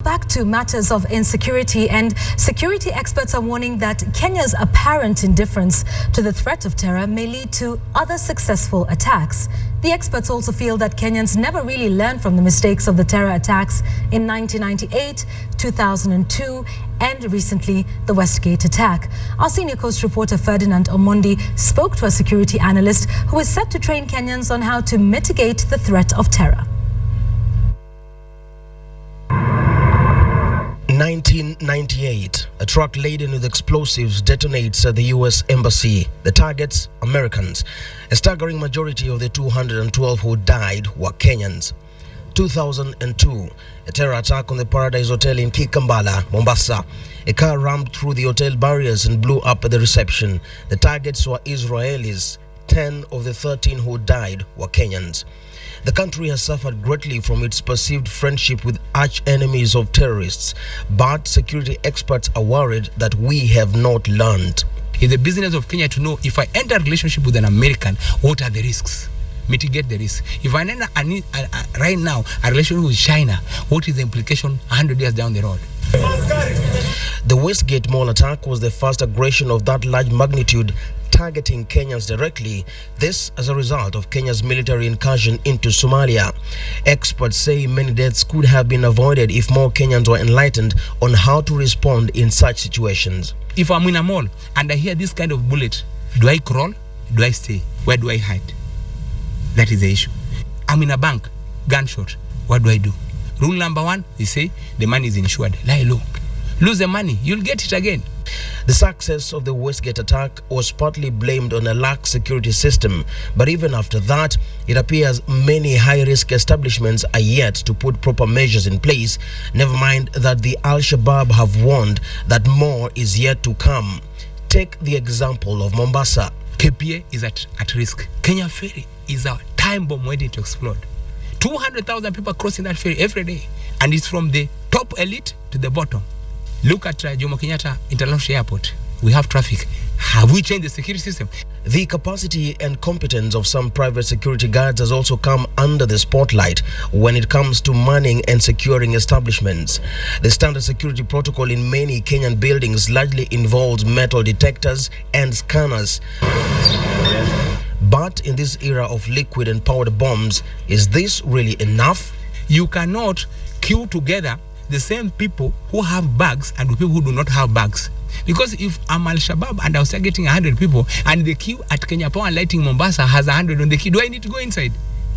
back to matters of insecurity, and security experts are warning that Kenya's apparent indifference to the threat of terror may lead to other successful attacks. The experts also feel that Kenyans never really learned from the mistakes of the terror attacks in 1998, 2002, and recently the Westgate attack. Our senior Coast reporter Ferdinand Omondi spoke to a security analyst who is set to train Kenyans on how to mitigate the threat of terror. 1998, a truck laden with explosives detonates at the U.S. Embassy. The targets, Americans. A staggering majority of the 212 who died were Kenyans. 2002, a terror attack on the Paradise Hotel in Kikambala, Mombasa. A car rammed through the hotel barriers and blew up at the reception. The targets were Israelis. 10 of the 13 who died were Kenyans. The country has suffered greatly from its perceived friendship with arch-enemies of terrorists, but security experts are worried that we have not learned. It's the business of Kenya to know, if I enter a relationship with an American, what are the risks? Mitigate the risk. If I enter right now a relationship with China, what is the implication 100 years down the road? The Westgate mall attack was the first aggression of that large magnitude targeting Kenyans directly, this as a result of Kenya's military incursion into Somalia. Experts say many deaths could have been avoided if more Kenyans were enlightened on how to respond in such situations. If I'm in a mall and I hear this kind of bullet, do I crawl? Do I stay? Where do I hide? That is the issue. I'm in a bank, gunshot. What do I do? Rule number one, they say the money is insured. Lie low. Lose the money, you'll get it again. The success of the Westgate attack was partly blamed on a lax security system, but even after that, it appears many high-risk establishments are yet to put proper measures in place, never mind that the Al-Shabaab have warned that more is yet to come. Take the example of Mombasa. KPA is at risk. Kenya Ferry is a time bomb waiting to explode. 200,000 people crossing that ferry every day, and it's from the top elite to the bottom. Look at Jomo Kenyatta International Airport. We have traffic. Have we changed the security system? The capacity and competence of some private security guards has also come under the spotlight when it comes to manning and securing establishments. The standard security protocol in many Kenyan buildings largely involves metal detectors and scanners. But in this era of liquid and powder bombs, is this really enough? You cannot queue together the same people who have bags and the people who do not have bags. Because if I'm Al-Shabaab and I was targeting 100 people and the queue at Kenya Power and Lighting Mombasa has 100 on the queue, do I need to go inside?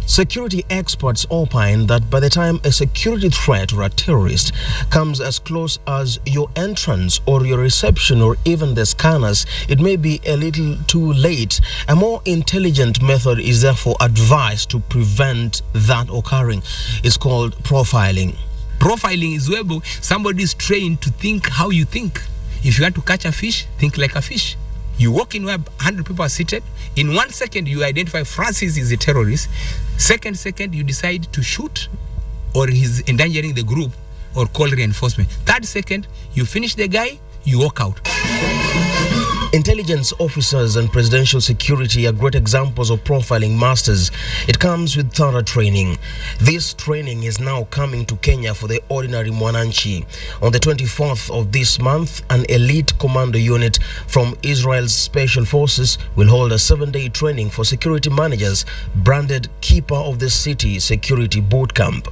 Security experts opine that by the time a security threat or a terrorist comes as close as your entrance or your reception or even the scanners, it may be a little too late. A more intelligent method is therefore advised to prevent that occurring. It's called profiling. Profiling is where somebody is trained to think how you think. If you want to catch a fish, think like a fish. You walk in where 100 people are seated. In 1 second, you identify Francis is a terrorist. Second, you decide to shoot or he's endangering the group or call reinforcement. Third second, you finish the guy, you walk out. Intelligence officers and presidential security are great examples of profiling masters. It comes with thorough training. This training is now coming to Kenya for the ordinary Mwananchi. On the 24th of this month, an elite commando unit from Israel's Special Forces will hold a 7-day training for security managers, branded Keeper of the City Security Boot Camp.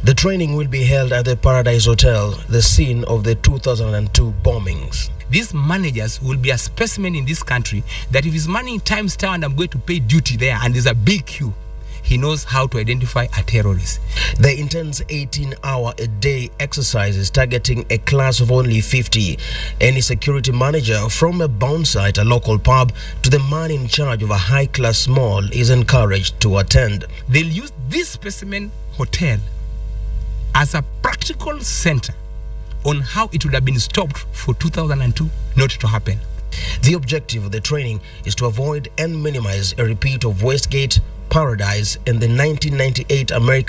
The training will be held at the Paradise Hotel, the scene of the 2002 bombings. These managers will be a specimen in this country that if his money times town and I'm going to pay duty there and there's a big queue, he knows how to identify a terrorist. The intense 18-hour-a-day exercise is targeting a class of only 50. Any security manager, from a bouncer at a local pub to the man in charge of a high-class mall, is encouraged to attend. They'll use this specimen hotel as a practical center on how it would have been stopped for 2002 not to happen. The objective of the training is to avoid and minimize a repeat of Westgate, Paradise, and the 1998 American